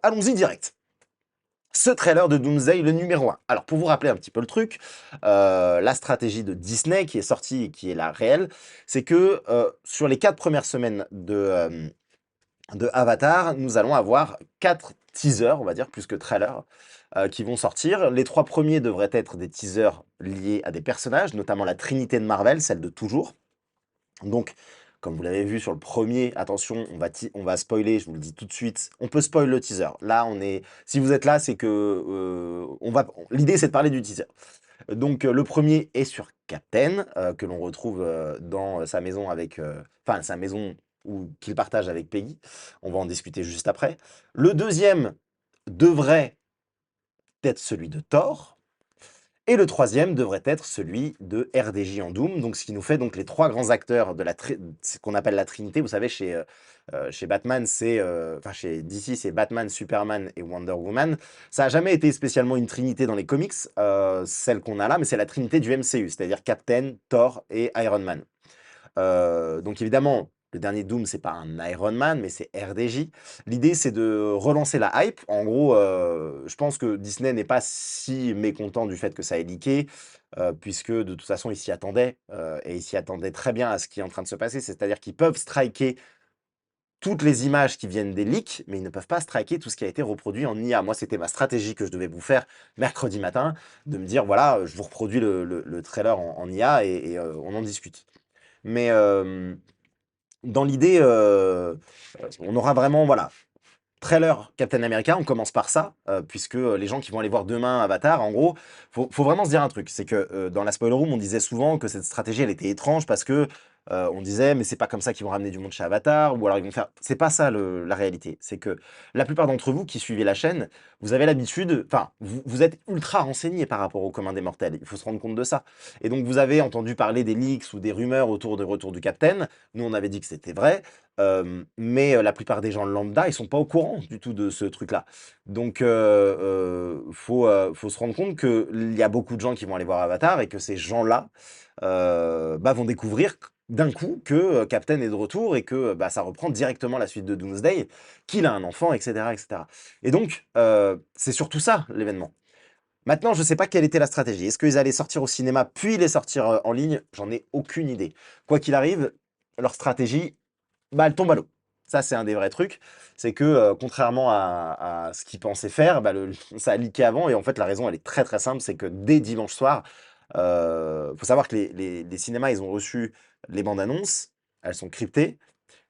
allons-y direct. Ce trailer de Doomsday, le numéro 1. Alors, pour vous rappeler un petit peu le truc, la stratégie de Disney qui est sortie et qui est la réelle, c'est que sur les 4 premières semaines de Avatar, nous allons avoir 4 teasers, on va dire, plus que trailers, qui vont sortir. Les 3 premiers devraient être des teasers liés à des personnages, notamment la Trinité de Marvel, celle de toujours. Donc, comme vous l'avez vu sur le premier, attention, on va spoiler, je vous le dis tout de suite. On peut spoil le teaser. Là, si vous êtes là, c'est que l'idée, c'est de parler du teaser. Donc, le premier est sur Captain, que l'on retrouve dans sa maison enfin, sa maison qu'il partage avec Peggy. On va en discuter juste après. Le deuxième devrait être celui de Thor. Et le troisième devrait être celui de RDJ en Doom, donc ce qui nous fait donc les 3 grands acteurs de ce qu'on appelle la Trinité. Vous savez, chez Batman, enfin chez DC, c'est Batman, Superman et Wonder Woman. Ça n'a jamais été spécialement une trinité dans les comics, celle qu'on a là, mais c'est la Trinité du MCU, c'est-à-dire Captain, Thor et Iron Man. Donc évidemment, le dernier Doom, c'est pas un Iron Man, mais c'est RDJ. L'idée, c'est de relancer la hype. En gros, je pense que Disney n'est pas si mécontent du fait que ça ait leaké, puisque de toute façon, ils s'y attendaient, et ils s'y attendaient très bien à ce qui est en train de se passer. C'est-à-dire qu'ils peuvent striker toutes les images qui viennent des leaks, mais ils ne peuvent pas striker tout ce qui a été reproduit en IA. Moi, c'était ma stratégie que je devais vous faire mercredi matin, de me dire, voilà, je vous reproduis le trailer en IA et on en discute. Mais dans l'idée, on aura vraiment, voilà, trailer Captain America, on commence par ça, puisque les gens qui vont aller voir demain Avatar, en gros, faut vraiment se dire un truc, c'est que dans la spoiler room, on disait souvent que cette stratégie, elle était étrange parce que on disait, mais c'est pas comme ça qu'ils vont ramener du monde chez Avatar, ou alors ils vont faire. C'est pas ça la réalité. C'est que la plupart d'entre vous qui suivez la chaîne, vous avez l'habitude, enfin, vous êtes ultra renseignés par rapport au commun des mortels. Il faut se rendre compte de ça. Et donc, vous avez entendu parler des leaks ou des rumeurs autour du retour du Captain. Nous, on avait dit que c'était vrai. Mais la plupart des gens lambda, ils sont pas au courant du tout de ce truc-là. Donc, faut se rendre compte qu'il y a beaucoup de gens qui vont aller voir Avatar et que ces gens-là vont découvrir d'un coup que Captain est de retour et que ça reprend directement la suite de Doomsday, qu'il a un enfant, etc., etc. Et donc, c'est surtout ça, l'événement. Maintenant, je ne sais pas quelle était la stratégie. Est-ce qu'ils allaient sortir au cinéma puis les sortir en ligne? J'en ai aucune idée. Quoi qu'il arrive, leur stratégie, elle tombe à l'eau. Ça, c'est un des vrais trucs. C'est que, contrairement à ce qu'ils pensaient faire, ça a leaké avant. Et en fait, la raison, elle est très très simple. C'est que dès dimanche soir, faut savoir que les cinémas, ils ont reçu les bandes annonces. Elles sont cryptées.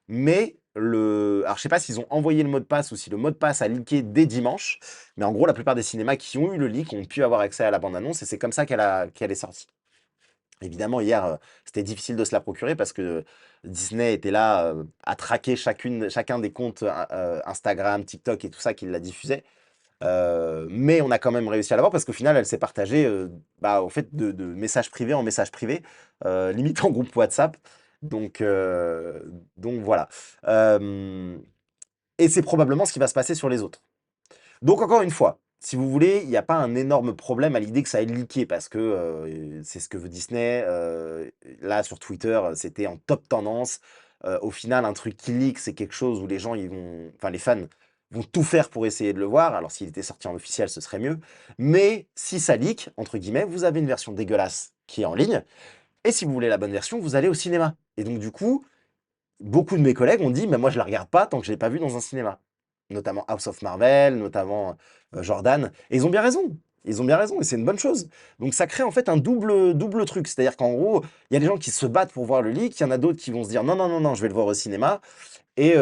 Mais alors, je sais pas s'ils ont envoyé le mot de passe ou si le mot de passe a leaké dès dimanche. Mais en gros, la plupart des cinémas qui ont eu le leak ont pu avoir accès à la bande annonce. Et c'est comme ça qu'elle est sortie. Évidemment, hier, c'était difficile de se la procurer parce que Disney était là, à traquer chacun des comptes Instagram, TikTok et tout ça qui la diffusait. Mais on a quand même réussi à l'avoir parce qu'au final, elle s'est partagée, au fait de message privé en message privé, limite en groupe WhatsApp. Donc voilà. Et c'est probablement ce qui va se passer sur les autres. Donc encore une fois, si vous voulez, il n'y a pas un énorme problème à l'idée que ça ait leaké parce que c'est ce que veut Disney. Là, sur Twitter, c'était en top tendance. Au final, un truc qui leak, c'est quelque chose où les gens, enfin les fans vont tout faire pour essayer de le voir. Alors s'il était sorti en officiel, ce serait mieux. Mais si ça leak, entre guillemets, vous avez une version dégueulasse qui est en ligne. Et si vous voulez la bonne version, vous allez au cinéma. Et donc du coup, beaucoup de mes collègues ont dit, mais moi je la regarde pas tant que je l'ai pas vu dans un cinéma. Notamment House of Marvel, notamment Jordan. Et ils ont bien raison. Ils ont bien raison et c'est une bonne chose. Donc ça crée en fait un double truc. C'est-à-dire qu'en gros, il y a des gens qui se battent pour voir le leak, il y en a d'autres qui vont se dire non, non, non, non, je vais le voir au cinéma. Et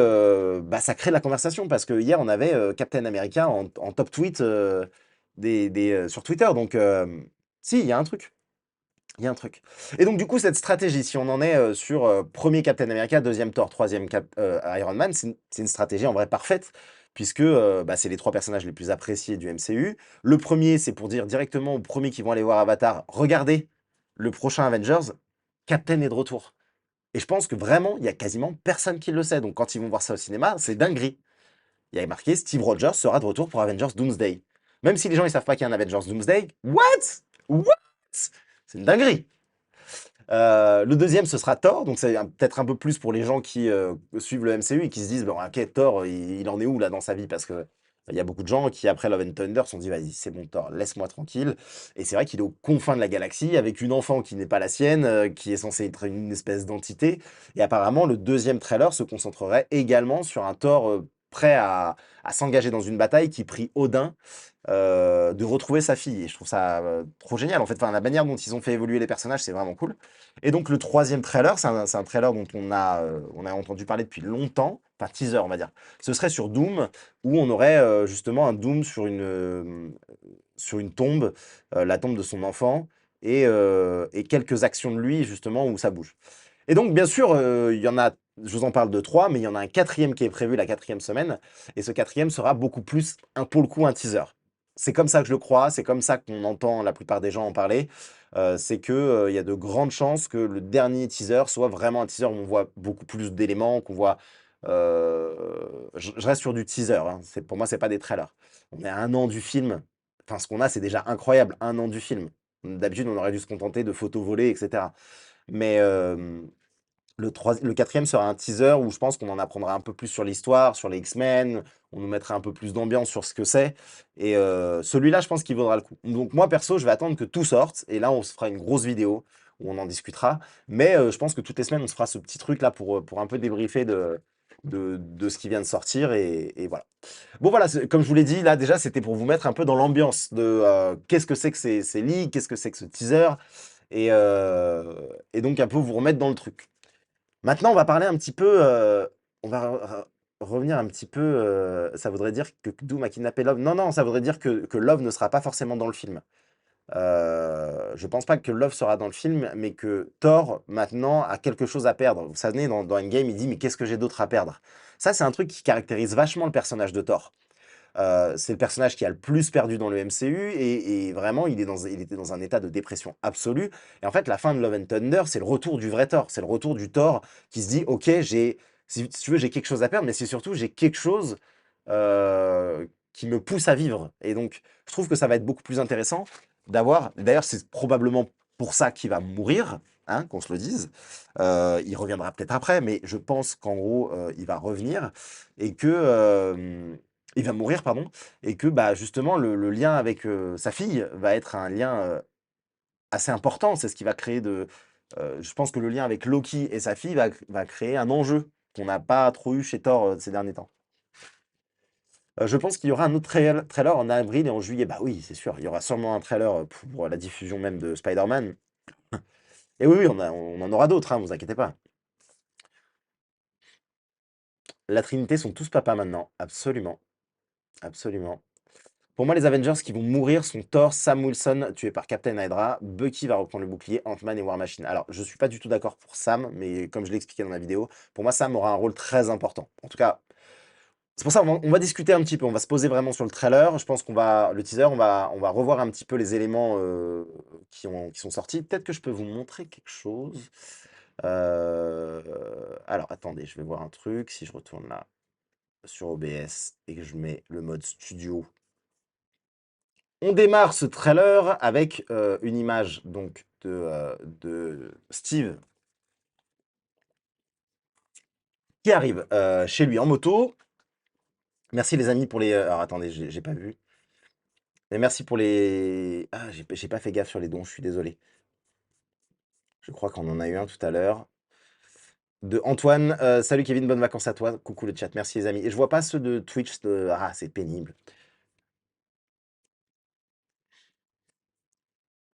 ça crée la conversation parce que hier on avait Captain America en top tweet sur Twitter. Donc si, il y a un truc. Il y a un truc. Et donc, du coup, cette stratégie, si on en est sur premier Captain America, deuxième Thor, troisième Iron Man, c'est une stratégie en vrai parfaite, puisque c'est les 3 personnages les plus appréciés du MCU. Le premier, c'est pour dire directement aux premiers qui vont aller voir Avatar, regardez le prochain Avengers, Captain est de retour. Et je pense que vraiment, il y a quasiment personne qui le sait. Donc, quand ils vont voir ça au cinéma, c'est dinguerie. Il y avait marqué Steve Rogers sera de retour pour Avengers Doomsday. Même si les gens ne savent pas qu'il y a un Avengers Doomsday, what? What? C'est une dinguerie. Le deuxième, ce sera Thor, donc c'est peut-être un peu plus pour les gens qui suivent le MCU et qui se disent, bon, ok, Thor, il en est où là dans sa vie? Parce que Il y a beaucoup de gens qui, après Love and Thunder, se sont dit: «Vas-y, c'est bon Thor, laisse-moi tranquille» et c'est vrai qu'il est aux confins de la galaxie avec une enfant qui n'est pas la sienne, qui est censée être une espèce d'entité et apparemment le deuxième trailer se concentrerait également sur un Thor, prêt à s'engager dans une bataille qui prie Odin, de retrouver sa fille et je trouve ça, trop génial en fait. Enfin, la manière dont ils ont fait évoluer les personnages, c'est vraiment cool et donc le troisième trailer, c'est un trailer dont on a entendu parler depuis longtemps, enfin teaser on va dire. Ce serait sur Doom où on aurait, justement un Doom sur une tombe, la tombe de son enfant et quelques actions de lui justement où ça bouge. Et donc bien sûr, il y en a je vous en parle de 3, mais il y en a un quatrième qui est prévu la quatrième semaine et ce quatrième sera beaucoup plus pour le coup un teaser. C'est comme ça que je le crois, c'est comme ça qu'on entend la plupart des gens en parler, c'est que, il y a de grandes chances que le dernier teaser soit vraiment un teaser où on voit beaucoup plus d'éléments, qu'on voit, je reste sur du teaser, hein, pour moi, c'est pas des trailers. On est à 1 an du film, enfin ce qu'on a, c'est déjà incroyable, 1 an du film. D'habitude, on aurait dû se contenter de photos volées et cetera. Mais, le quatrième sera un teaser où je pense qu'on en apprendra un peu plus sur l'histoire, sur les X-Men, on nous mettra un peu plus d'ambiance sur ce que c'est et celui-là, je pense qu'il vaudra le coup. Donc moi, perso, je vais attendre que tout sorte et là, on se fera une grosse vidéo où on en discutera. Mais je pense que toutes les semaines, on se fera ce petit truc-là pour un peu débriefer de ce qui vient de sortir et voilà. Bon voilà, comme je vous l'ai dit, là déjà, c'était pour vous mettre un peu dans l'ambiance de qu'est-ce que c'est que ces leaks, qu'est-ce que c'est que ce teaser et donc un peu vous remettre dans le truc. Maintenant, on va parler un petit peu, on va revenir un petit peu, ça voudrait dire que Doom a kidnappé Love. Non, non, ça voudrait dire que Love ne sera pas forcément dans le film. Je pense pas que Love sera dans le film, mais que Thor, maintenant, a quelque chose à perdre. Vous savez, dans Endgame, il dit: «Mais qu'est-ce que j'ai d'autre à perdre?» Ça, c'est un truc qui caractérise vachement le personnage de Thor. C'est le personnage qui a le plus perdu dans le MCU et vraiment il était dans un état de dépression absolue et en fait la fin de Love and Thunder, c'est le retour du vrai Thor. C'est le retour du Thor qui se dit: «OK, si tu veux, j'ai quelque chose à perdre, mais c'est surtout j'ai quelque chose, qui me pousse à vivre» et donc je trouve que ça va être beaucoup plus intéressant d'ailleurs, c'est probablement pour ça qu'il va mourir, hein, qu'on se le dise. Il reviendra peut-être après, mais je pense qu'en gros, il va revenir et que, il va mourir, pardon, et que, bah, justement, le lien avec, sa fille va être un lien, assez important. C'est ce qui va créer je pense que le lien avec Loki et sa fille va créer un enjeu qu'on n'a pas trop eu chez Thor, ces derniers temps. Je pense qu'il y aura un autre trailer en avril et en juillet. Bah, oui, c'est sûr, il y aura sûrement un trailer, pour la diffusion même de Spider-Man et oui, oui, on en aura d'autres, hein, vous inquiétez pas. La Trinité sont tous papas maintenant, absolument, absolument. Pour moi, les Avengers qui vont mourir sont Thor, Sam Wilson tué par Captain Hydra, Bucky va reprendre le bouclier, Ant-Man et War Machine. Alors, je suis pas du tout d'accord pour Sam, mais comme je l'ai expliqué dans la vidéo, pour moi, Sam aura un rôle très important. En tout cas, c'est pour ça on va discuter un petit peu, on va se poser vraiment sur le trailer. Je pense le teaser, on va revoir un petit peu les éléments qui sont sortis. Peut-être que je peux vous montrer quelque chose. Alors, attendez, je vais voir un truc. Si je retourne là sur OBS et que je mets le mode studio. On démarre ce trailer avec, une image donc de Steve qui arrive, chez lui en moto. Merci les amis pour les, alors attendez, j'ai pas vu. Mais merci pour les j'ai pas fait gaffe sur les dons, je suis désolé. Je crois qu'on en a eu un tout à l'heure. De Antoine, «Salut Kevin, bonnes vacances à toi». Coucou le chat, merci les amis et je vois pas ceux de Twitch c'est pénible.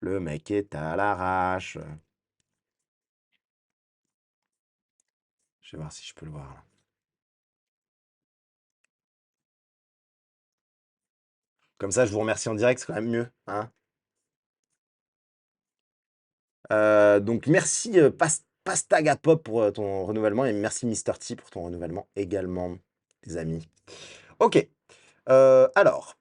Le mec est à l'arrache. Je vais voir si je peux le voir là. Comme ça, je vous remercie en direct, c'est quand même mieux, hein? Donc merci, Pastagapop pour, ton renouvellement et merci Mister T pour ton renouvellement également, les amis. OK, alors,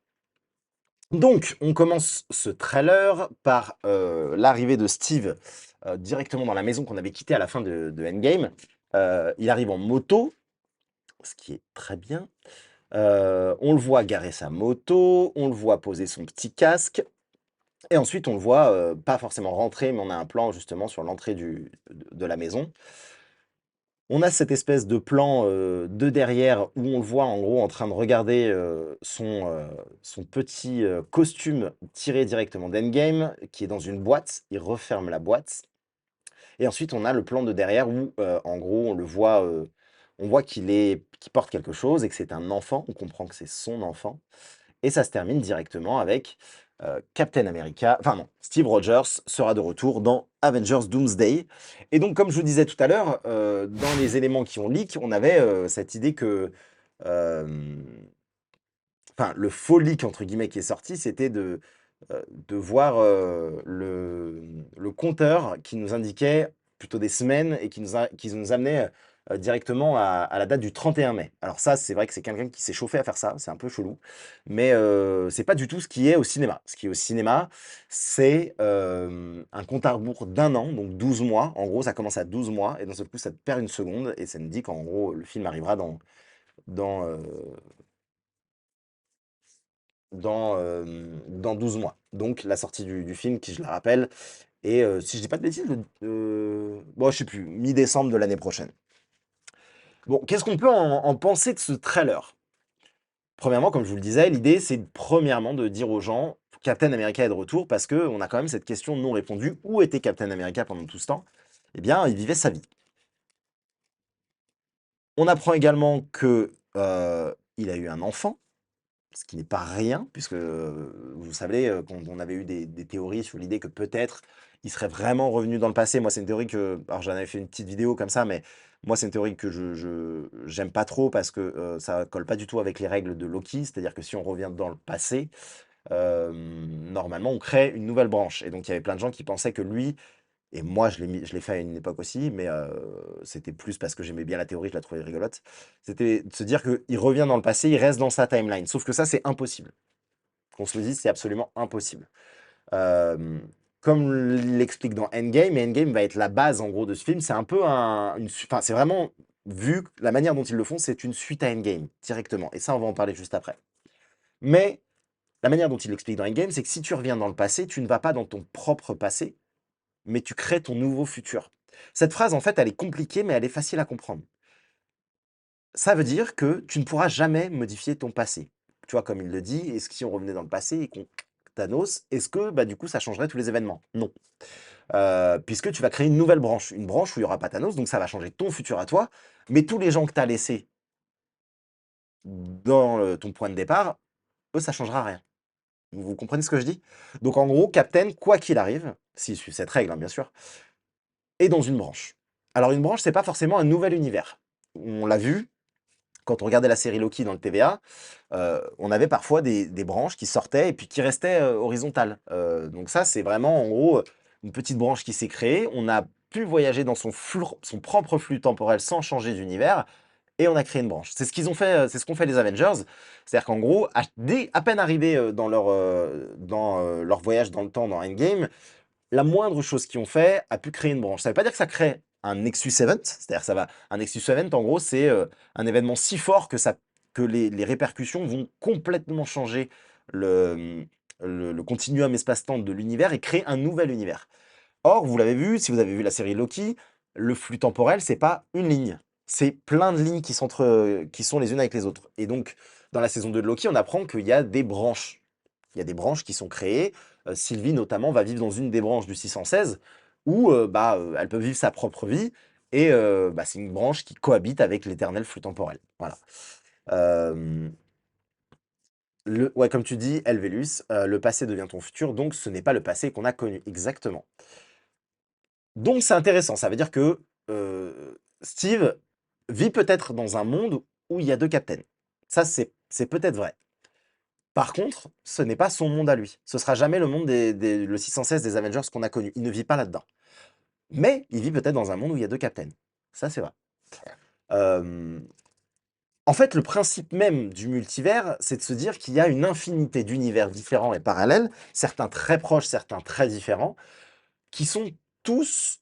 donc on commence ce trailer par, l'arrivée de Steve, directement dans la maison qu'on avait quittée à la fin de Endgame. Il arrive en moto, ce qui est très bien. On le voit garer sa moto, on le voit poser son petit casque et ensuite on le voit, pas forcément rentrer, mais on a un plan justement sur l'entrée de la maison. On a cette espèce de plan, de derrière où on le voit en gros en train de regarder, son petit, costume tiré directement d'Endgame, qui est dans une boîte. Il referme la boîte et ensuite on a le plan de derrière où, en gros on voit qu'il porte quelque chose et que c'est un enfant. On comprend que c'est son enfant et ça se termine directement avec, Captain America enfin non, Steve Rogers sera de retour dans Avengers Doomsday et donc comme je vous disais tout à l'heure, dans les éléments qui ont leak, on avait, cette idée que, hem, enfin le «faux leak» entre guillemets qui est sorti, c'était de voir, le compteur qui nous indiquait plutôt des semaines et qui nous amenait, directement à la date du 31 mai. Alors ça, c'est vrai que c'est quelqu'un qui s'est chauffé à faire ça, c'est un peu chelou, mais c'est pas du tout ce qui est au cinéma. Ce qui est au cinéma, c'est, un compte à rebours d'1 an, donc 12 mois. En gros, ça commence à 12 mois et d'un seul coup, ça te perd une seconde et ça nous dit qu'en gros, le film arrivera dans, heu dans 12 mois. Donc la sortie du film qui, je le rappelle, est, si je dis pas de bêtises, bon, je sais plus, mi-décembre de l'année prochaine. Bon, qu'est-ce qu'on peut en penser de ce trailer? Premièrement, comme je vous le disais, l'idée, c'est premièrement de dire aux gens: «Captain America est de retour» parce qu'on a quand même cette question non répondue. Où était Captain America pendant tout ce temps? Eh bien, il vivait sa vie. On apprend également que, il a eu un enfant. Ce qui n'est pas rien puisque, vous savez, quand on avait eu des théories sur l'idée que peut-être il serait vraiment revenu dans le passé. Moi, c'est une théorie que alors j'en avais fait une petite vidéo comme ça, mais moi, c'est une théorie que j'aime pas trop parce que, ça colle pas du tout avec les règles de Loki. C'est-à-dire que si on revient dans le passé, normalement, on crée une nouvelle branche et donc il y avait plein de gens qui pensaient que lui et moi, je l'ai fait à une époque aussi, mais c'était plus parce que j'aimais bien la théorie, je la trouvais rigolote. C'était de se dire qu'il revient dans le passé, il reste dans sa timeline. Sauf que ça, c'est impossible. Qu'on se le dise, c'est absolument impossible. Hem, Comme l'explique dans Endgame, et Endgame va être la base, en gros, de ce film, c'est un peu enfin, c'est vraiment vu que la manière dont ils le font, c'est une suite à Endgame, directement et ça, on va en parler juste après. Mais la manière dont il l'explique dans Endgame, c'est que si tu reviens dans le passé, tu ne vas pas dans ton propre passé, mais tu crées ton nouveau futur. Cette phrase, en fait, elle est compliquée, mais elle est facile à comprendre. Ça veut dire que tu ne pourras jamais modifier ton passé. Tu vois, comme il le dit, est-ce que si on revenait dans le passé et qu'on Thanos, est-ce que, bah, du coup, ça changerait tous les événements? Non. Puisque tu vas créer une branche où il y aura pas Thanos, donc ça va changer ton futur à toi, mais tous les gens que tu as laissés dans, ton point de départ, eux, ça changera rien. Vous comprenez ce que je dis? Donc en gros, Captain, quoi qu'il arrive, s'il suit cette règle, hein, bien sûr, est dans une branche. Alors une branche, c'est pas forcément un nouvel univers. On l'a vu, quand on regardait la série Loki dans le TVA, on avait parfois des branches qui sortaient et puis qui restaient, horizontales. Donc ça, c'est vraiment en gros, une petite branche qui s'est créée. On a pu voyager dans son propre flux temporel sans changer d'univers et on a créé une branche. C'est ce qu'ils ont fait, c'est ce qu'ont fait les Avengers. C'est-à-dire qu'en gros, à peine arrivés, dans, leur voyage dans le temps dans Endgame, la moindre chose qu'ils ont fait a pu créer une branche. Ça ne veut pas dire que ça crée un Nexus Event, c'est-à-dire ça va un Nexus Event en gros c'est, un événement si fort que les répercussions vont complètement changer le continuum espace-temps de l'univers et créer un nouvel univers. Or, vous l'avez vu, si vous avez vu la série Loki, le flux temporel, c'est pas une ligne, c'est plein de lignes qui sont les unes avec les autres et donc dans la saison 2 de Loki, on apprend qu'il y a des branches. Il y a des branches qui sont créées, Sylvie notamment va vivre dans une des branches du 616 où, elle peut vivre sa propre vie et bah, c'est une branche qui cohabite avec l'éternel flux temporel. Voilà. Hem, ouais, comme tu dis, Elvelus, le passé devient ton futur, donc ce n'est pas le passé qu'on a connu. Exactement. Donc c'est intéressant, ça veut dire que, Steve vit peut-être dans un monde où il y a 2 captains. Ça, c'est peut-être vrai. Par contre, ce n'est pas son monde à lui. Ce sera jamais le monde le 616 des Avengers qu'on a connu. Il ne vit pas là-dedans. Mais il vit peut-être dans un monde où il y a 2 captains. Ça, c'est vrai. Hem, En fait, le principe même du multivers, c'est de se dire qu'il y a une infinité d'univers différents et parallèles, certains très proches, certains très différents, qui sont tous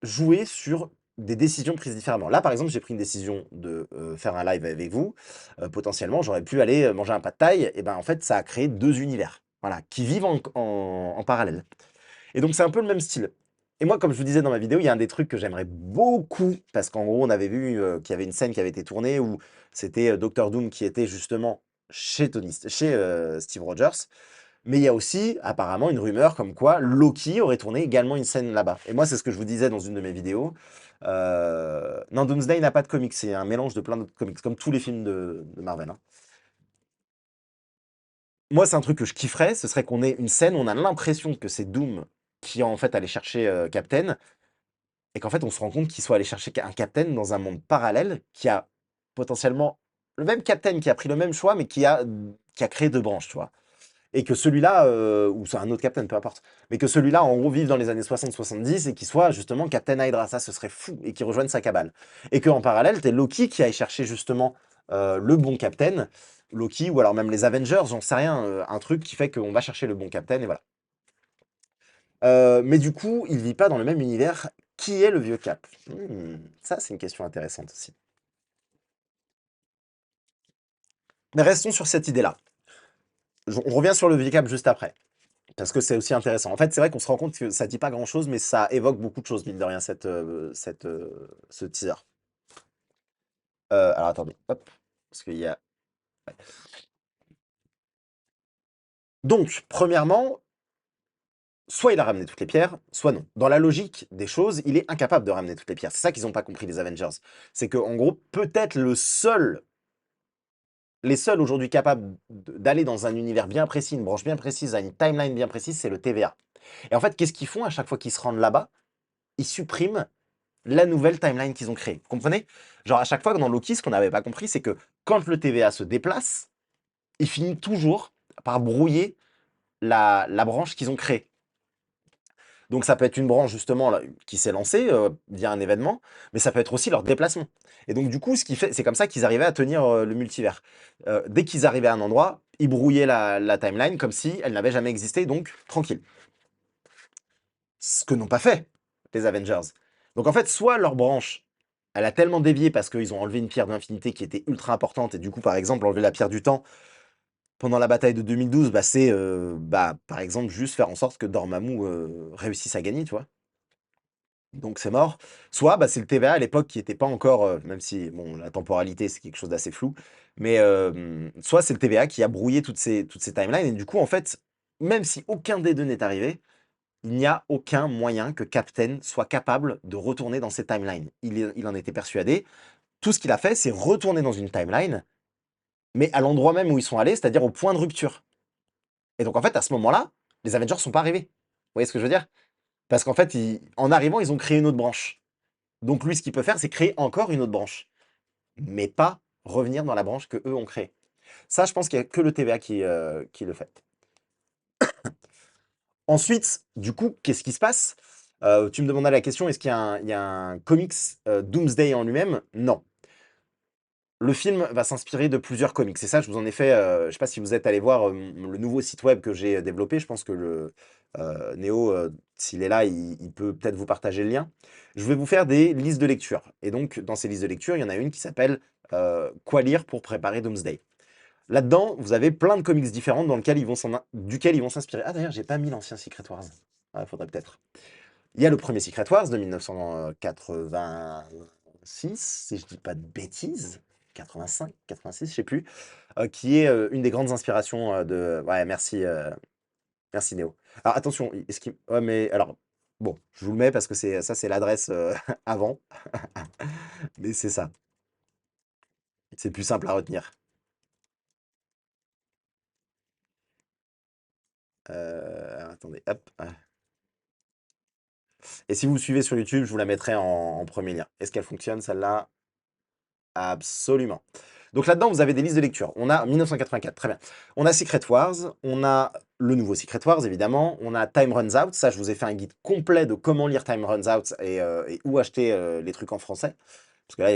jouer sur des décisions prises différemment. Là, par exemple, j'ai pris une décision de, faire un live avec vous. Potentiellement, j'aurais pu aller, manger un pad thaï et ben, en fait, ça a créé 2 univers, voilà, qui vivent en parallèle et donc c'est un peu le même style. Et moi, comme je vous disais dans ma vidéo, il y a un des trucs que j'aimerais beaucoup, parce qu'en gros, on avait vu qu'il y avait une scène qui avait été tournée où c'était Doctor Doom qui était justement chez Steve Rogers. Mais il y a aussi apparemment une rumeur comme quoi Loki aurait tourné également une scène là-bas. Et moi, c'est ce que je vous disais dans une de mes vidéos. Non, Doomsday n'a pas de comics, c'est un mélange de plein d'autres comics, comme tous les films de Marvel, hein. Moi, c'est un truc que je kifferais, ce serait qu'on ait une scène où on a l'impression que c'est Doom qui en fait allait chercher Captain, et qu'en fait on se rend compte qu'il soit allé chercher un Captain dans un monde parallèle qui a potentiellement le même Captain qui a pris le même choix, mais qui a créé deux branches, tu vois. Et que celui-là, ou c'est un autre Captain, peu importe, mais que celui-là, en gros, vive dans les années 60-70 et qu'il soit justement Captain Hydra, ça ce serait fou, et qu'il rejoigne sa cabale. Et qu'en parallèle, t'es Loki qui aille chercher justement le bon Captain, Loki, ou alors même les Avengers, j'en sais rien, un truc qui fait qu'on va chercher le bon Captain, et voilà. Mais du coup, il vit pas dans le même univers. Qui est le vieux Cap? Ça, c'est une question intéressante aussi. Mais restons sur cette idée-là. On revient sur le vieux Cap juste après. Parce que c'est aussi intéressant. En fait, c'est vrai qu'on se rend compte que ça dit pas grand-chose, mais ça évoque beaucoup de choses, mine de rien, ce teaser. Alors attendez, hop, parce qu'il y a... Donc, premièrement, soit il a ramené toutes les pierres, soit non. Dans la logique des choses, il est incapable de ramener toutes les pierres. C'est ça qu'ils n'ont pas compris, les Avengers. C'est qu'en gros, peut-être les seuls aujourd'hui capables d'aller dans un univers bien précis, une branche bien précise, à une timeline bien précise, c'est le TVA. Et en fait, qu'est-ce qu'ils font à chaque fois qu'ils se rendent là-bas? Ils suppriment la nouvelle timeline qu'ils ont créée. Vous comprenez? Genre, à chaque fois dans Loki, ce qu'on n'avait pas compris, c'est que quand le TVA se déplace, il finit toujours par brouiller la branche qu'ils ont créée. Donc, ça peut être une branche, justement, là, qui s'est lancée via un événement, mais ça peut être aussi leur déplacement. Et donc, du coup, ce qui fait, c'est comme ça qu'ils arrivaient à tenir le multivers. Dès qu'ils arrivaient à un endroit, ils brouillaient la timeline comme si elle n'avait jamais existé, donc tranquille. Ce que n'ont pas fait les Avengers. Donc en fait, soit leur branche, elle a tellement dévié parce qu'ils ont enlevé une pierre d'infinité qui était ultra importante, et du coup, par exemple, enlever la pierre du temps pendant la bataille de 2012, bah, c'est, par exemple, juste faire en sorte que Dormammu réussisse à gagner, tu vois. Donc c'est mort. Soit bah, c'est le TVA à l'époque qui n'était pas encore, même si bon, la temporalité c'est quelque chose d'assez flou, mais soit c'est le TVA qui a brouillé toutes ces timelines, et du coup, en fait, même si aucun des deux n'est arrivé, il n'y a aucun moyen que Captain soit capable de retourner dans ces timelines. Il en était persuadé. Tout ce qu'il a fait, c'est retourner dans une timeline, mais à l'endroit même où ils sont allés, c'est-à-dire au point de rupture. Et donc, en fait, à ce moment-là, les Avengers sont pas arrivés. Vous voyez ce que je veux dire? Parce qu'en fait, en arrivant, ils ont créé une autre branche. Donc, lui, ce qu'il peut faire, c'est créer encore une autre branche, mais pas revenir dans la branche que eux ont créée. Ça, je pense qu'il n'y a que le TVA qui le fait. Ensuite, du coup, qu'est-ce qui se passe? Tu me demandais la question, est-ce qu'il y a un comics Doomsday en lui-même? Non. Le film va s'inspirer de plusieurs comics. C'est ça, je vous en ai fait, je sais pas si vous êtes allé voir le nouveau site web que j'ai développé. Je pense que Néo, s'il est là, il peut peut-être vous partager le lien. Je vais vous faire des listes de lecture. Et donc, dans ces listes de lecture, il y en a une qui s'appelle Quoi lire pour préparer Doomsday. Là-dedans, vous avez plein de comics différents duquel ils vont s'inspirer. Ah d'ailleurs, j'ai pas mis l'ancien Secret Wars. Ah, faudrait peut-être. Il y a le premier Secret Wars de 1986, si je dis pas de bêtises. 85, 86, je sais plus, qui est une des grandes inspirations de. Ouais, merci, merci Néo. Alors attention, ouais, mais alors, bon, je vous le mets parce que c'est l'adresse avant, mais c'est ça. C'est plus simple à retenir. Attendez, hop. Et si vous me suivez sur YouTube, je vous la mettrai en premier lien. Est-ce qu'elle fonctionne, celle-là? Absolument. Donc là-dedans, vous avez des listes de lecture. On a 1984, très bien. On a Secret Wars, on a le nouveau Secret Wars, évidemment. On a Time Runs Out. Ça, je vous ai fait un guide complet de comment lire Time Runs Out et où acheter les trucs en français. Parce que là,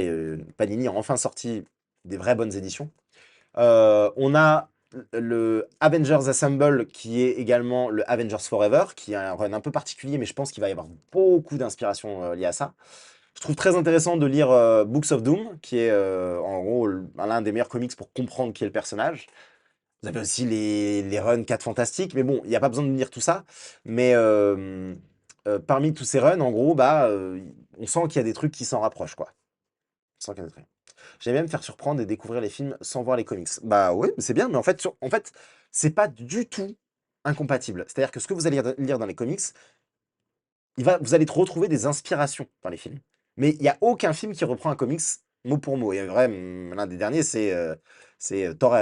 Panini a enfin sorti des vraies bonnes éditions. On a le Avengers Assemble, qui est également le Avengers Forever, qui est un run un peu particulier, mais je pense qu'il va y avoir beaucoup d'inspiration liée à ça. Je trouve très intéressant de lire Books of Doom, qui est en gros l'un des meilleurs comics pour comprendre qui est le personnage. Vous avez aussi les runs 4 Fantastiques, mais bon, il n'y a pas besoin de lire tout ça. Mais parmi tous ces runs, en gros, bah, on sent qu'il y a des trucs qui s'en rapprochent, quoi. On sent qu'il y a des trucs. J'aime bien me faire surprendre et découvrir les films sans voir les comics. Bah ouais, c'est bien, mais en fait, c'est pas du tout incompatible. C'est-à-dire que ce que vous allez lire dans les comics, vous allez retrouver des inspirations dans les films. Mais il y a aucun film qui reprend un comics mot pour mot. Et en vrai, l'un des derniers, c'est Thor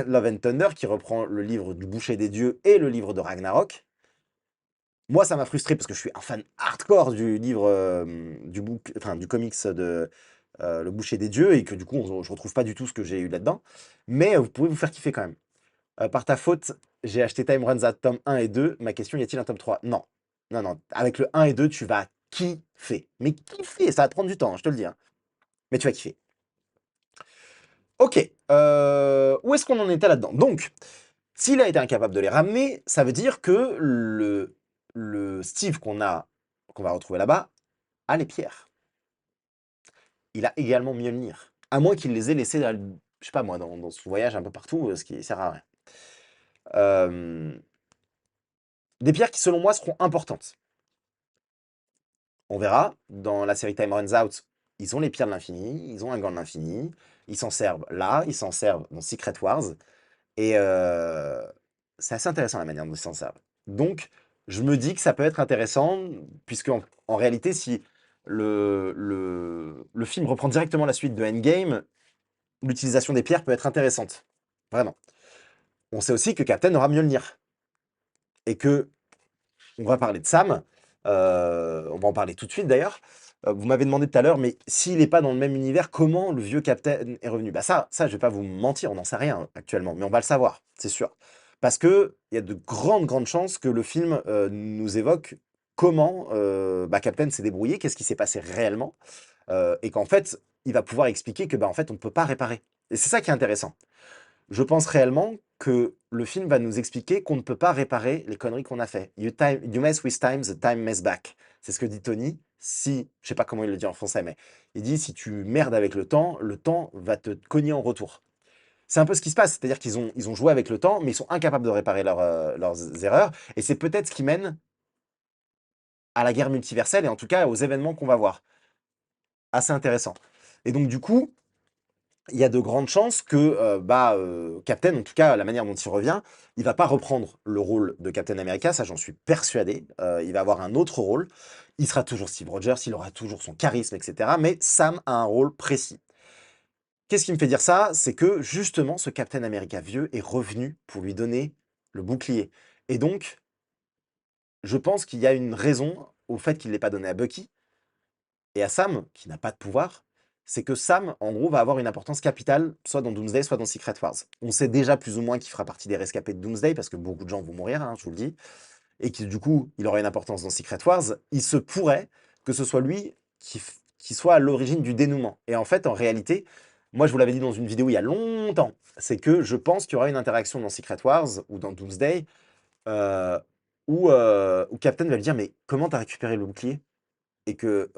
Love and Thunder qui reprend le livre du Boucher des Dieux et le livre de Ragnarok. Moi, ça m'a frustré parce que je suis un fan hardcore du livre, enfin, du comics de Le Boucher des Dieux et que du coup, je retrouve pas du tout ce que j'ai eu là-dedans. Mais vous pouvez vous faire kiffer quand même. Par ta faute, j'ai acheté Time Runs à tome 1 et 2. Ma question, y a-t-il un tome 3? Non. Non, non. Avec le 1 et 2, tu vas kiffer. Mais kiffer, ça va te prendre du temps, hein, je te le dis, hein. Mais tu vas kiffer. Ok. Où est-ce qu'on en était là-dedans? Donc, s'il a été incapable de les ramener, ça veut dire que le Steve qu'on va retrouver là-bas a les pierres. Il a également Mjolnir. À moins qu'il les ait laissées, je sais pas moi, dans son voyage un peu partout, ce qui sert à rien. Des pierres qui, selon moi, seront importantes. On verra. Dans la série Time Runs Out, ils ont les pierres de l'infini, ils ont un gant de l'infini, ils s'en servent là, ils s'en servent dans Secret Wars. Et c'est assez intéressant la manière dont ils s'en servent. Donc, je me dis que ça peut être intéressant, puisque en réalité, si le film reprend directement la suite de Endgame, l'utilisation des pierres peut être intéressante. Vraiment. On sait aussi que Captain aura Mjolnir. Et que, on va parler de Sam, on va en parler tout de suite d'ailleurs. Vous m'avez demandé tout à l'heure, mais s'il n'est pas dans le même univers, comment le vieux Captain est revenu? Bah ça, je vais pas vous mentir, on n'en sait rien actuellement, mais on va le savoir, c'est sûr. Parce que il y a de grandes chances que le film nous évoque comment bah, Captain s'est débrouillé, qu'est-ce qui s'est passé réellement, et qu'en fait, il va pouvoir expliquer que bah, en fait, on ne peut pas réparer. Et c'est ça qui est intéressant. Je pense réellement que le film va nous expliquer qu'on ne peut pas réparer les conneries qu'on a fait. You mess with time, the time mess back. C'est ce que dit Tony. Si, je sais pas comment il le dit en français, mais il dit si tu merdes avec le temps va te cogner en retour. C'est un peu ce qui se passe, c'est-à-dire ils ont joué avec le temps, mais ils sont incapables de réparer leurs erreurs, et c'est peut-être ce qui mène à la guerre multiverselle, et en tout cas aux événements qu'on va voir. Assez intéressant. Et donc du coup, il y a de grandes chances que Captain, en tout cas la manière dont il revient, il va pas reprendre le rôle de Captain America, ça j'en suis persuadé. Il va avoir un autre rôle. Il sera toujours Steve Rogers, il aura toujours son charisme, etc. Mais Sam a un rôle précis. Qu'est-ce qui me fait dire ça? C'est que justement ce Captain America vieux est revenu pour lui donner le bouclier. Et donc, je pense qu'il y a une raison au fait qu'il ne l'ait pas donné à Bucky, et à Sam, qui n'a pas de pouvoir, c'est que Sam, en gros, va avoir une importance capitale, soit dans Doomsday, soit dans Secret Wars. On sait déjà plus ou moins qu'il fera partie des rescapés de Doomsday, parce que beaucoup de gens vont mourir, hein, je vous le dis, et que du coup, il aura une importance dans Secret Wars. Il se pourrait que ce soit lui qui soit à l'origine du dénouement. Et en fait, en réalité, moi, je vous l'avais dit dans une vidéo il y a longtemps, c'est que je pense qu'il y aura une interaction dans Secret Wars ou dans Doomsday euh, où Captain va lui dire, mais comment t'as récupéré le bouclier? Et que,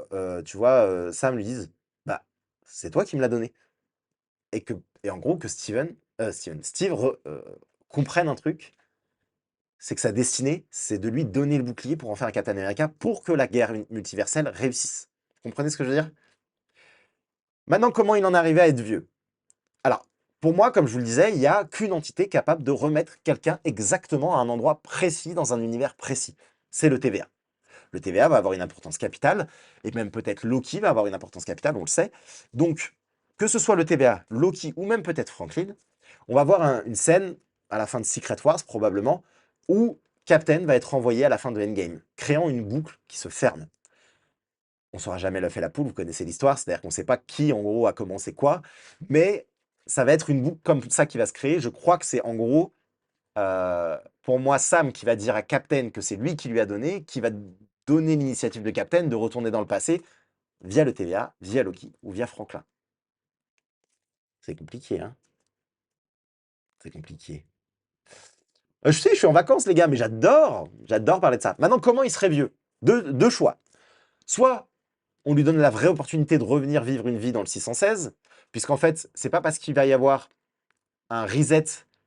tu vois, Sam lui dise: «Bah, c'est toi qui me l'as donné» et en gros que Steve comprenne un truc, c'est que sa destinée, c'est de lui donner le bouclier pour en faire un Captain America pour que la guerre multiverselle réussisse. Vous comprenez ce que je veux dire? Maintenant, comment il en est arrivé à être vieux? Alors, pour moi, comme je vous le disais, il y a qu'une entité capable de remettre quelqu'un exactement à un endroit précis dans un univers précis. C'est le TVA. Le TVA va avoir une importance capitale, et même peut-être Loki va avoir une importance capitale, on le sait. Donc, que ce soit le TVA, Loki ou même peut-être Franklin, on va voir une scène à la fin de Secret Wars, probablement, où Captain va être renvoyé à la fin de Endgame, créant une boucle qui se ferme. On ne saura jamais l'œuf et la poule, vous connaissez l'histoire, c'est-à-dire qu'on ne sait pas qui, en gros, a commencé quoi, mais ça va être une boucle comme ça qui va se créer. Je crois que c'est, en gros, pour moi, Sam qui va dire à Captain que c'est lui qui lui a donné, qui va donner l'initiative de Captain de retourner dans le passé via le TVA, via Loki ou via Franklin. C'est compliqué, hein? C'est compliqué. Je sais, je suis en vacances, les gars, mais j'adore parler de ça. Maintenant, comment il serait vieux? Deux choix. Soit on lui donne la vraie opportunité de revenir vivre une vie dans le 616, puisqu'en fait, c'est pas parce qu'il va y avoir un reset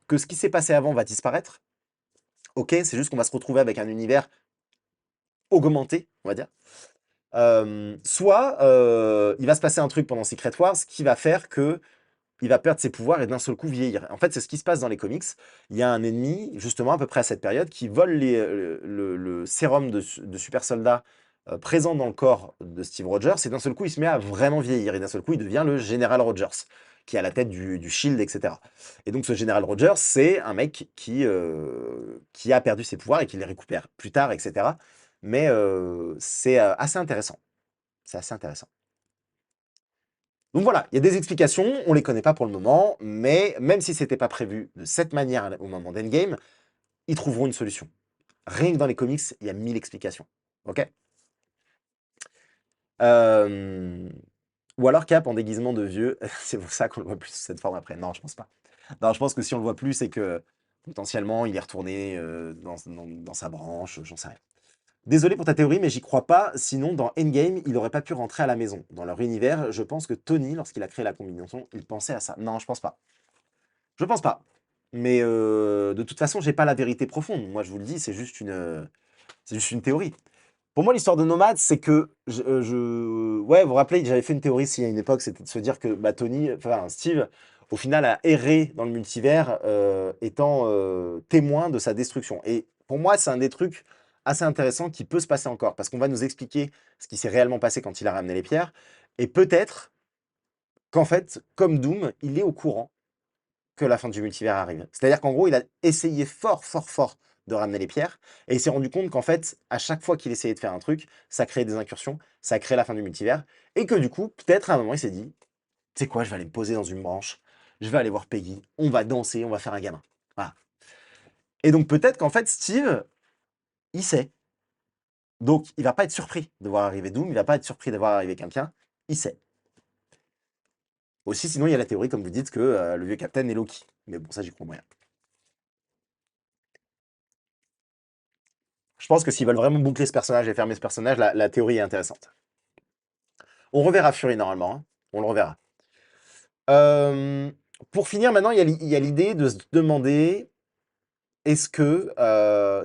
que ce qui s'est passé avant va disparaître. Ok, c'est juste qu'on va se retrouver avec un univers augmenter, on va dire. Soit il va se passer un truc pendant Secret Wars qui va faire que il va perdre ses pouvoirs et d'un seul coup vieillir. En fait, c'est ce qui se passe dans les comics. Il y a un ennemi, justement, à peu près à cette période, qui vole le sérum de super soldat présent dans le corps de Steve Rogers, et d'un seul coup, il se met à vraiment vieillir, et d'un seul coup, il devient le général Rogers, qui est à la tête du Shield, etc. Et donc, ce général Rogers, c'est un mec qui a perdu ses pouvoirs et qui les récupère plus tard, etc. Mais c'est assez intéressant. C'est assez intéressant. Donc voilà, il y a des explications, on les connaît pas pour le moment, mais même si c'était pas prévu de cette manière au moment d'Endgame, ils trouveront une solution. Rien que dans les comics, il y a 1000 explications. Ok. Euh, Ou alors Cap en déguisement de vieux, c'est pour ça qu'on le voit plus sous cette forme après. Non, je pense pas. Non, je pense que si on le voit plus, c'est que potentiellement il est retourné dans sa branche, j'en sais rien. Désolé pour ta théorie, mais j'y crois pas. Sinon, dans Endgame, il aurait pas pu rentrer à la maison. Dans leur univers, je pense que Tony, lorsqu'il a créé la combinaison, il pensait à ça. Non, je pense pas. Je pense pas. Mais de toute façon, j'ai pas la vérité profonde. Moi, je vous le dis, c'est juste une théorie. Pour moi, l'histoire de Nomade, c'est que ouais, vous vous rappelez, j'avais fait une théorie ici à une époque, c'était de se dire que bah, Tony, enfin Steve, au final, a erré dans le multivers, étant témoin de sa destruction. Et pour moi, c'est un des trucs assez intéressants qui peut se passer encore, parce qu'on va nous expliquer ce qui s'est réellement passé quand il a ramené les pierres, et peut-être qu'en fait, comme Doom, il est au courant que la fin du multivers arrive. C'est-à-dire qu'en gros, il a essayé fort, fort, fort de ramener les pierres, et il s'est rendu compte qu'en fait, à chaque fois qu'il essayait de faire un truc, ça créait des incursions, ça créait la fin du multivers, et que du coup, peut-être à un moment, il s'est dit, tu sais quoi, je vais aller me poser dans une branche, je vais aller voir Peggy, on va danser, on va faire un gamin. Voilà. Et donc peut-être qu'en fait, Steve, il sait. Donc il va pas être surpris de voir arriver Doom, il va pas être surpris de voir arriver quelqu'un, il sait. Aussi, sinon, il y a la théorie, comme vous dites, que le vieux Captain est Loki. Mais bon, ça, j'y crois moyen. Je pense que s'ils veulent vraiment boucler ce personnage et fermer ce personnage, la théorie est intéressante. On reverra Fury normalement, hein. On le reverra. Euh, pour finir, maintenant, il y a l'idée de se demander est-ce que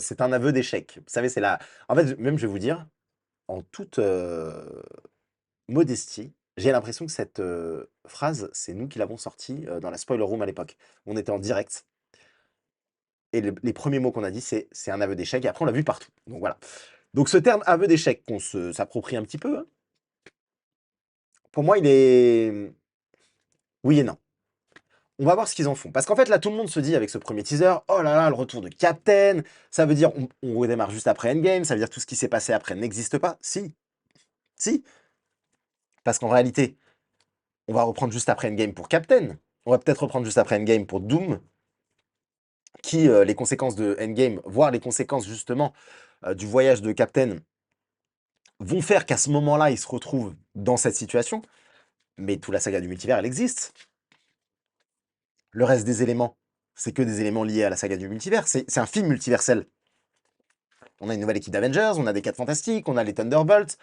c'est un aveu d'échec? Vous savez, c'est la. En fait, même je vais vous dire, en toute modestie, j'ai l'impression que cette phrase, c'est nous qui l'avons sortie dans la spoiler room à l'époque. On était en direct. Et les premiers mots qu'on a dit, c'est un aveu d'échec. Et après, on l'a vu partout. Donc voilà. Donc ce terme aveu d'échec qu'on s'approprie un petit peu, hein, pour moi, il est oui et non. On va voir ce qu'ils en font. Parce qu'en fait, là, tout le monde se dit avec ce premier teaser, oh là là, le retour de Captain, ça veut dire on redémarre juste après Endgame, ça veut dire tout ce qui s'est passé après n'existe pas. Si, si. Parce qu'en réalité, on va reprendre juste après Endgame pour Captain. On va peut-être reprendre juste après Endgame pour Doom, qui, les conséquences de Endgame, voire les conséquences justement du voyage de Captain, vont faire qu'à ce moment-là, il se retrouve dans cette situation. Mais toute la saga du multivers, elle existe. Le reste des éléments, c'est que des éléments liés à la saga du multivers. C'est un film multiversel. On a une nouvelle équipe d'Avengers, on a des 4 Fantastiques, on a les Thunderbolts.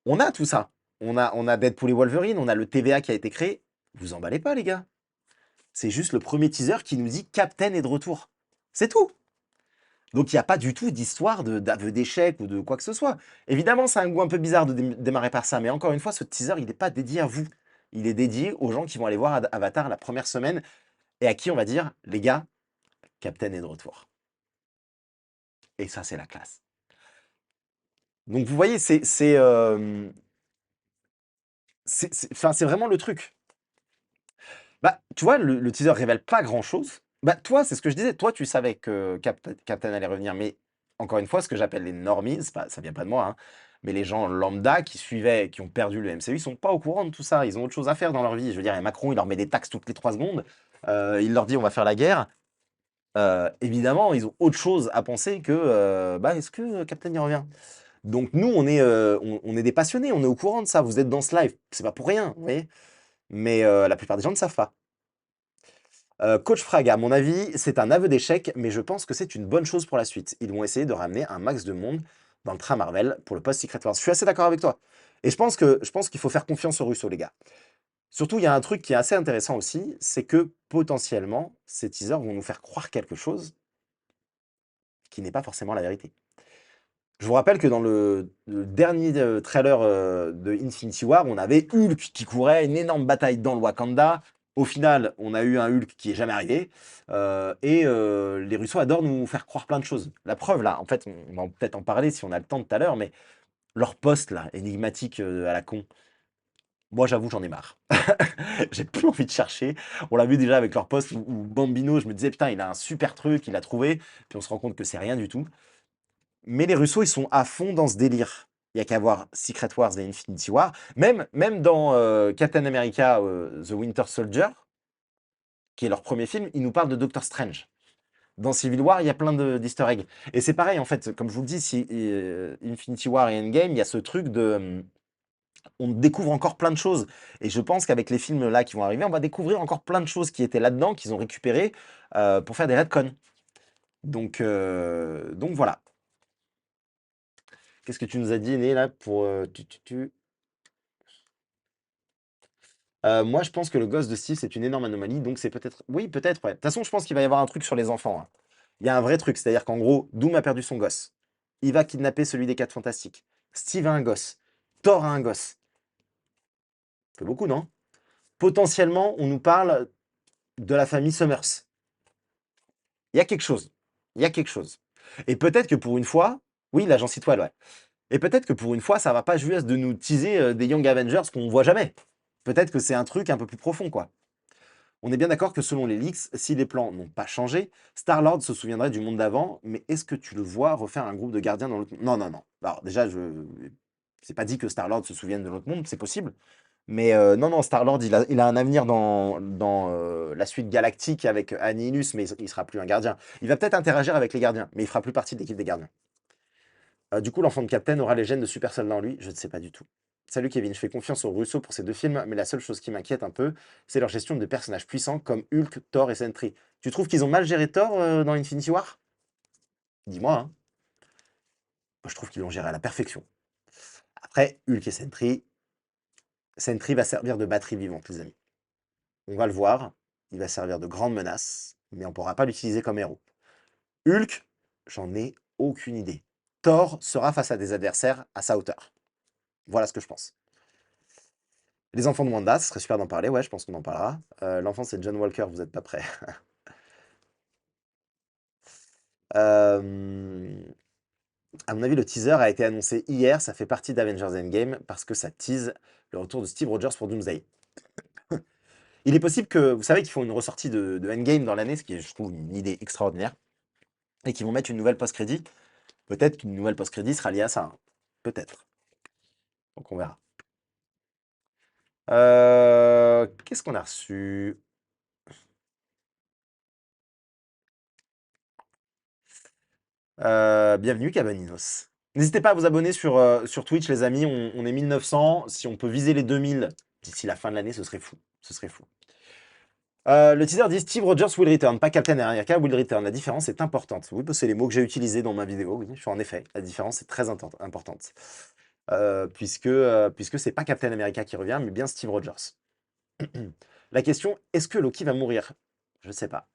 On a tout ça. On a Deadpool et Wolverine, on a le TVA qui a été créé. Vous emballez pas, les gars. C'est juste le premier teaser qui nous dit Captain est de retour. C'est tout. Donc il n'y a pas du tout d'histoire d'aveu d'échec ou de quoi que ce soit. Évidemment, c'est un goût un peu bizarre de démarrer par ça, mais encore une fois, ce teaser, il n'est pas dédié à vous. Il est dédié aux gens qui vont aller voir Avatar la première semaine et à qui on va dire, les gars, Captain est de retour. Et ça, c'est la classe. Donc vous voyez, enfin, c'est vraiment le truc. Bah, tu vois, le teaser révèle pas grand-chose. Bah, toi, c'est ce que je disais. Toi, tu savais que Captain allait revenir. Mais encore une fois, ce que j'appelle les normies, ça vient pas de moi, hein, mais les gens lambda qui suivaient, qui ont perdu le MCU, ils sont pas au courant de tout ça. Ils ont autre chose à faire dans leur vie. Je veux dire, Macron, il leur met des taxes toutes les 3 secondes. Il leur dit, on va faire la guerre. Évidemment, ils ont autre chose à penser que, bah, est-ce que Captain y revient? Donc nous, on est des passionnés, on est au courant de ça. Vous êtes dans ce live, c'est pas pour rien, vous voyez. Mais la plupart des gens ne savent pas. Coach Fraga, à mon avis, c'est un aveu d'échec, mais je pense que c'est une bonne chose pour la suite. Ils vont essayer de ramener un max de monde dans le train Marvel pour le post-Secret Wars. Je suis assez d'accord avec toi. Et je pense qu'il faut faire confiance aux Russo, les gars. Surtout, il y a un truc qui est assez intéressant aussi, c'est que potentiellement, ces teasers vont nous faire croire quelque chose qui n'est pas forcément la vérité. Je vous rappelle que dans le dernier trailer de Infinity War, on avait Hulk qui courait, une énorme bataille dans le Wakanda. Au final, on a eu un Hulk qui est jamais arrivé. Les Russos adorent nous faire croire plein de choses. La preuve, là, en fait, on va peut-être en parler si on a le temps tout à l'heure, mais leur poste, là, énigmatique à la con, moi, j'avoue, j'en ai marre. J'ai plus envie de chercher. On l'a vu déjà avec leur poste où Bambino, je me disais, putain, il a un super truc, il a trouvé. Puis on se rend compte que c'est rien du tout. Mais les Russos, ils sont à fond dans ce délire. Il y a qu'à voir Secret Wars et Infinity War. Même dans Captain America The Winter Soldier, qui est leur premier film, ils nous parlent de Doctor Strange. Dans Civil War, il y a plein d'easter eggs. Et c'est pareil, en fait, comme je vous le dis, si Infinity War et Endgame, il y a ce truc de... on découvre encore plein de choses. Et je pense qu'avec les films là qui vont arriver, on va découvrir encore plein de choses qui étaient là-dedans, qu'ils ont récupérées pour faire des retcons. Donc voilà. Qu'est-ce que tu nous as dit, Né, là, pour... moi, je pense que le gosse de Steve, c'est une énorme anomalie, donc c'est peut-être... Oui, peut-être, ouais. De toute façon, je pense qu'il va y avoir un truc sur les enfants, hein. Il y a un vrai truc, c'est-à-dire qu'en gros, Doom a perdu son gosse. Il va kidnapper celui des 4 Fantastiques. Steve a un gosse. Thor a un gosse. Ça fait beaucoup, non? Potentiellement, on nous parle de la famille Summers. Il y a quelque chose. Il y a quelque chose. Et peut-être que pour une fois... Oui, l'agent Citoile, ouais. Et peut-être que pour une fois, ça va pas juste de nous teaser des Young Avengers qu'on voit jamais. Peut-être que c'est un truc un peu plus profond, quoi. On est bien d'accord que selon les leaks, si les plans n'ont pas changé, Star-Lord se souviendrait du monde d'avant, mais est-ce que tu le vois refaire un groupe de gardiens dans l'autre monde? Non, non, non. Alors déjà, c'est pas dit que Star-Lord se souvienne de l'autre monde, c'est possible. Mais non, non, Star-Lord, il a un avenir dans la suite galactique avec Annihilus, mais il sera plus un gardien. Il va peut-être interagir avec les gardiens, mais il fera plus partie de l'équipe des gardiens. Du coup, l'enfant de Captain aura les gènes de super soldat en lui? Je ne sais pas du tout. Salut Kevin, je fais confiance aux Russo pour ces deux films, mais la seule chose qui m'inquiète un peu, c'est leur gestion de personnages puissants comme Hulk, Thor et Sentry. Tu trouves qu'ils ont mal géré Thor dans Infinity War? Dis-moi, hein. Moi, je trouve qu'ils l'ont géré à la perfection. Après, Hulk et Sentry va servir de batterie vivante, les amis. On va le voir, il va servir de grande menace, mais on ne pourra pas l'utiliser comme héros. Hulk, j'en ai aucune idée. Thor sera face à des adversaires à sa hauteur. Voilà ce que je pense. Les enfants de Wanda, ce serait super d'en parler, ouais, je pense qu'on en parlera. L'enfant, c'est John Walker, vous n'êtes pas prêts. À mon avis, le teaser a été annoncé hier, ça fait partie d'Avengers Endgame, parce que ça tease le retour de Steve Rogers pour Doomsday. Il est possible que, vous savez qu'ils font une ressortie de Endgame dans l'année, ce qui est, je trouve, une idée extraordinaire, et qu'ils vont mettre une nouvelle post-crédit. Peut-être qu'une nouvelle post-crédit sera liée à ça, hein. Peut-être. Donc on verra. Qu'est-ce qu'on a reçu? Bienvenue Cabaninos. N'hésitez pas à vous abonner sur Twitch, les amis. On est 1900. Si on peut viser les 2000 d'ici la fin de l'année, ce serait fou. Ce serait fou. Le teaser dit Steve Rogers will return, pas Captain America will return. La différence est importante. Oui, c'est les mots que j'ai utilisés dans ma vidéo. Oui, en effet, la différence est très importante. Puisque c'est pas Captain America qui revient, mais bien Steve Rogers. La question, est-ce que Loki va mourir? Je ne sais pas.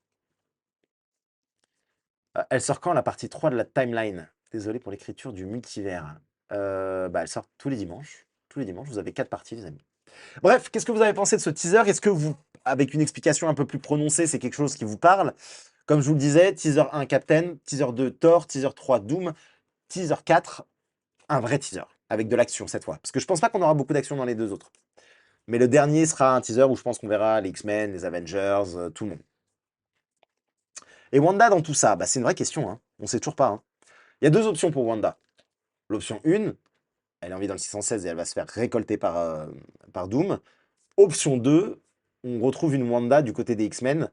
Elle sort quand la partie 3 de la timeline? Désolé pour l'écriture du multivers. Elle sort tous les dimanches. Tous les dimanches, vous avez 4 parties, les amis. Bref, qu'est-ce que vous avez pensé de ce teaser? Est-ce que vous, avec une explication un peu plus prononcée, c'est quelque chose qui vous parle? Comme je vous le disais, teaser 1 Captain, teaser 2 Thor, teaser 3 Doom, teaser 4, un vrai teaser, avec de l'action cette fois. Parce que je pense pas qu'on aura beaucoup d'action dans les deux autres. Mais le dernier sera un teaser où je pense qu'on verra les X-Men, les Avengers, tout le monde. Et Wanda dans tout ça, c'est une vraie question, hein. On sait toujours pas, hein. Il y a deux options pour Wanda. L'option 1, elle est en vie dans le 616 et elle va se faire récolter par Doom. Option 2, on retrouve une Wanda du côté des X-Men,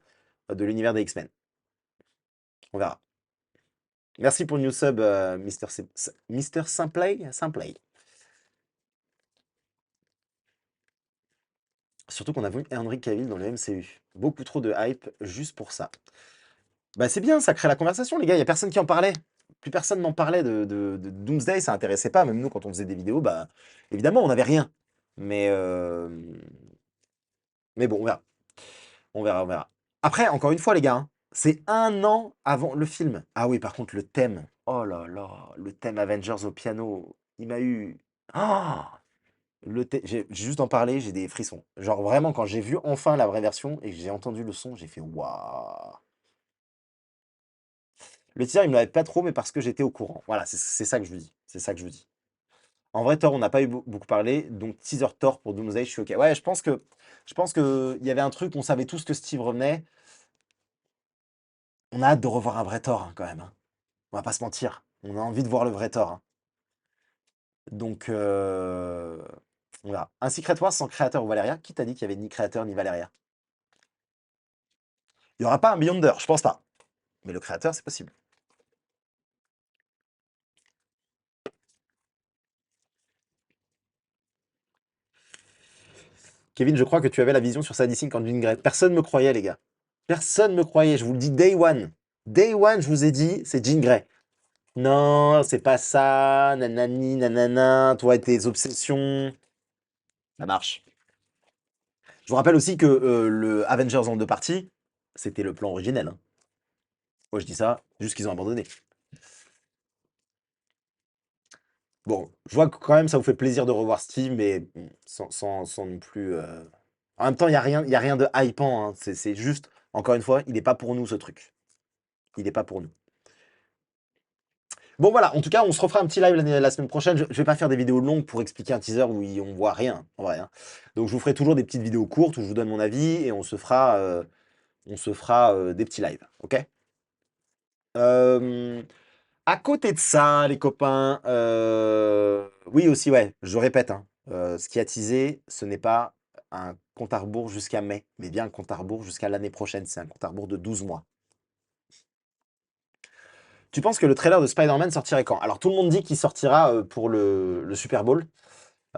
de l'univers des X-Men. On verra. Merci pour le new sub, Mister Simplay. Surtout qu'on a vu Henry Cavill dans le MCU. Beaucoup trop de hype juste pour ça. C'est bien, ça crée la conversation, les gars. Il n'y a personne qui en parlait. Plus personne n'en parlait de Doomsday, ça intéressait pas. Même nous, quand on faisait des vidéos, évidemment, on n'avait rien. Mais, mais bon, on verra. On verra. Après, encore une fois, les gars, hein, C'est un an avant le film. Ah oui, par contre, le thème. Oh là là, le thème Avengers au piano, il m'a eu. Ah, j'ai juste en parler, j'ai des frissons. Genre vraiment, quand j'ai vu enfin la vraie version et que j'ai entendu le son, j'ai fait waouh. Le teaser, il me l'avait pas trop, mais parce que j'étais au courant. Voilà, c'est ça que je vous dis. C'est ça que je vous dis. En vrai, Thor, on n'a pas eu beaucoup parlé, donc teaser Thor pour Doomsday, je suis ok. Ouais, je pense que il y avait un truc, on savait tous que Steve revenait. On a hâte de revoir un vrai Thor, hein, quand même, hein. On va pas se mentir. On a envie de voir le vrai Thor, hein. Donc, on verra. Un Secret Wars sans créateur ou Valeria? Qui t'a dit qu'il y avait ni créateur ni Valeria? Il y aura pas un Beyonder, je pense pas. Mais le créateur, c'est possible. Kevin, je crois que tu avais la vision sur Sadie Sink en Jean Grey. Personne me croyait, les gars. Personne me croyait. Je vous le dis day one. Day one, je vous ai dit, c'est Jean Grey. Non, c'est pas ça. Nanani, nanana. Toi et tes obsessions. Ça marche. Je vous rappelle aussi que le Avengers en deux parties, c'était le plan originel, hein. Moi, je dis ça, juste qu'ils ont abandonné. Bon, je vois que quand même, ça vous fait plaisir de revoir Steve, mais bon, sans non plus. En même temps, y a rien de hypant, hein. C'est juste, encore une fois, il n'est pas pour nous ce truc. Il n'est pas pour nous. Bon, voilà, en tout cas, on se refera un petit live la semaine prochaine. Je vais pas faire des vidéos longues pour expliquer un teaser où on voit rien, en vrai, hein. Donc, je vous ferai toujours des petites vidéos courtes où je vous donne mon avis et on se fera des petits lives, ok? Euh, À côté de ça, les copains, oui aussi, ouais, je répète, hein, ce qui a teasé, ce n'est pas un compte à rebours jusqu'à mai, mais bien un compte à rebours jusqu'à l'année prochaine. C'est un compte à rebours de 12 mois. Tu penses que le trailer de Spider-Man sortirait quand? Alors tout le monde dit qu'il sortira pour le Super Bowl.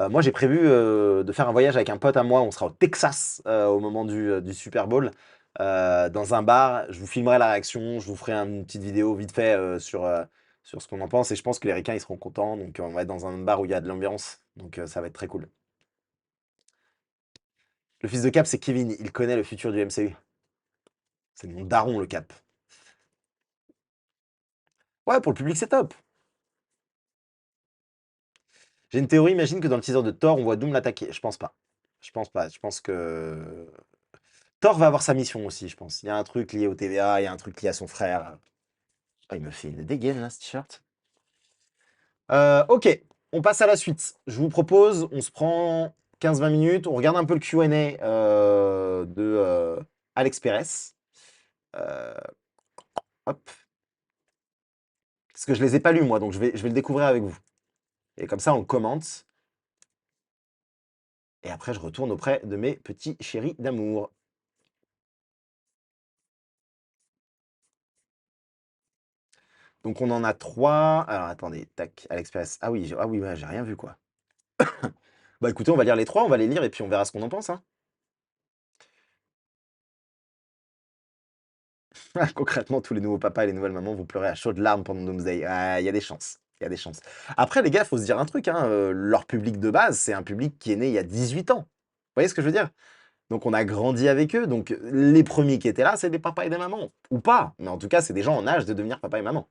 Moi j'ai prévu de faire un voyage avec un pote à moi, on sera au Texas au moment du Super Bowl, dans un bar. Je vous filmerai la réaction, je vous ferai une petite vidéo vite fait sur ce qu'on en pense, et je pense que les ricains ils seront contents, donc on va être dans un bar où il y a de l'ambiance, donc ça va être très cool. Le fils de Cap, c'est Kevin, il connaît le futur du MCU. C'est mon daron, le Cap. Ouais, pour le public c'est top. J'ai une théorie, imagine que dans le teaser de Thor, on voit Doom l'attaquer. Je pense pas. Je pense pas, je pense que Thor va avoir sa mission aussi, je pense. Il y a un truc lié au TVA, il y a un truc lié à son frère. Oh, il me fait une dégaine, là, ce t-shirt. Ok, on passe à la suite. Je vous propose, on se prend 15-20 minutes, on regarde un peu le Q&A de Alex Pérez. Euh, Hop. Parce que je les ai pas lus, moi, donc je vais le découvrir avec vous. Et comme ça, on commente. Et après, je retourne auprès de mes petits chéris d'amour. Donc, on en a trois. Alors, attendez, tac, Alex Pérez. Ah oui, ouais, j'ai rien vu, quoi. Bah écoutez, on va lire les trois, on va les lire et puis on verra ce qu'on en pense, hein. Concrètement, tous les nouveaux papas et les nouvelles mamans vont pleurer à chaudes larmes pendant Doomsday. Ah, il y a des chances. Il y a des chances. Après, les gars, faut se dire un truc, hein, leur public de base, c'est un public qui est né il y a 18 ans. Vous voyez ce que je veux dire? Donc on a grandi avec eux. Donc les premiers qui étaient là, c'est des papas et des mamans. Ou pas. Mais en tout cas, c'est des gens en âge de devenir papa et maman.